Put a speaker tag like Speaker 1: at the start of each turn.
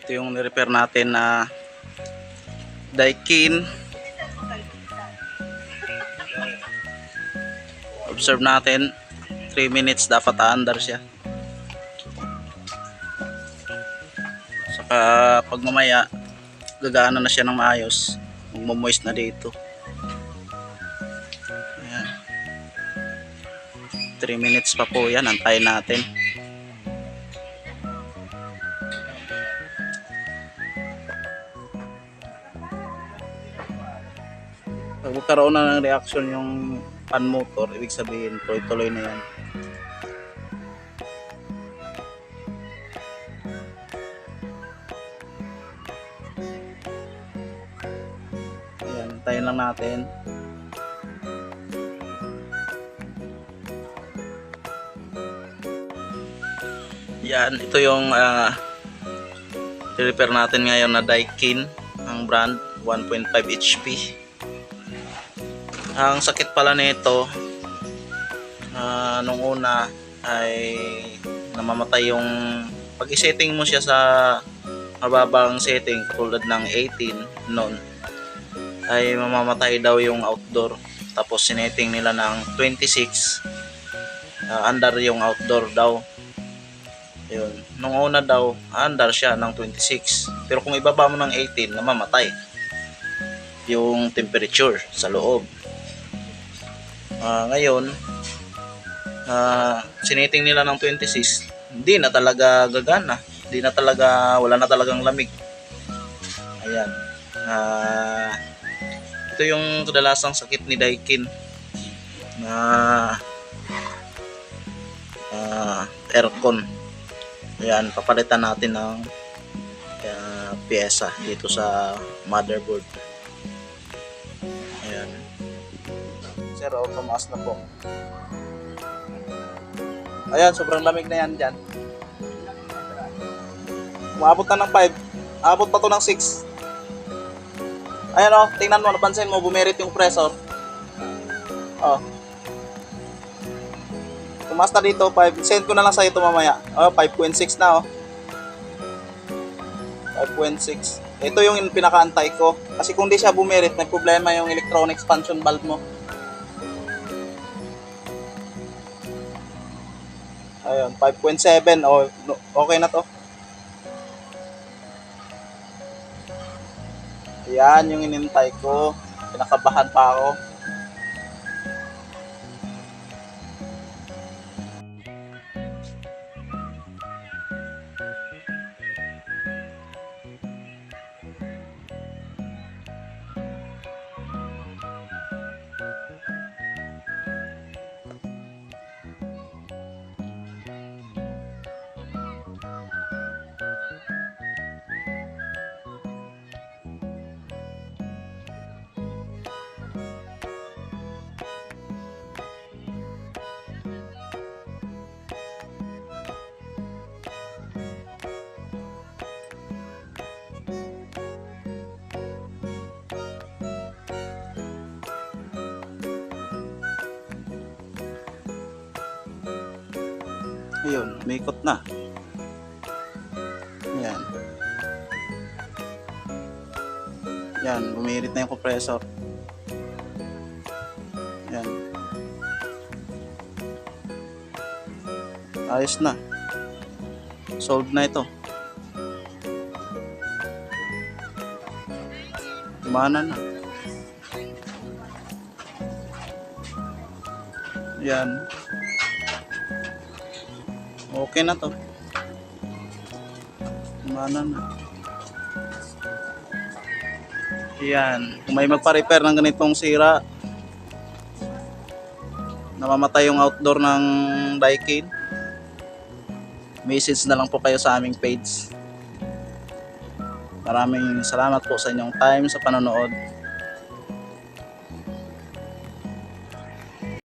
Speaker 1: Ito yung ni-repair natin na Daikin. Observe natin 3 minutes dapat aandar siya. Saka pag mamaya gagana na siya ng maayos, magmo-moist na dito. Ayan. 3 minutes pa po yan, antayin natin. Pag magkaroon na ng reaction yung fan motor, ibig sabihin tuloy-tuloy na yan. Ayan, tayo lang natin. Yan, ito yung repair natin ngayon na Daikin, ang brand 1.5 HP. Ang sakit pala nito, nung una ay namamatay yung pag i-setting mo siya sa mababang setting tulad ng 18 noon, ay mamamatay daw yung outdoor. Tapos sinetting nila ng 26, under yung outdoor daw. Yun. Nung una daw under siya ng 26, pero kung ibaba mo ng 18, namamatay yung temperature sa loob. Ngayon siniting nila ng 26, hindi na talaga gagana, hindi na talaga, wala na talagang lamig. Ayan. Ito yung kadalasang sakit ni Daikin na aircon. Ayan, papalitan natin ng pyesa dito sa motherboard. Ayan. Sir, tumaas na po. Ayan, sobrang lamig na yan dyan. Umabot na ng 5. Abot pa to ng 6. Ayan o, tingnan mo, napansin mo, bumerit yung pressure. O. Tumaas na dito, 5. Send ko na lang sa ito mamaya. O, 5.6 na o. 5.6. Ito yung pinakaantay ko. Kasi kung di siya bumerit, may problema yung electronic expansion valve mo. Ayun, 5.7. O, okay na to. Yan yung inintay ko. Pinakabahan pa ako. Ayun, umikot na. Yan. Yan, bumirit na yung compressor. Yan. Ayos na. Solved na ito. Gumana na. Yan. Okay na to. Gumana na. Yan. Kung may magpa-repair ng ganitong sira, namamatay yung outdoor ng Daikin, message na lang po kayo sa aming page. Maraming salamat po sa inyong time sa panonood.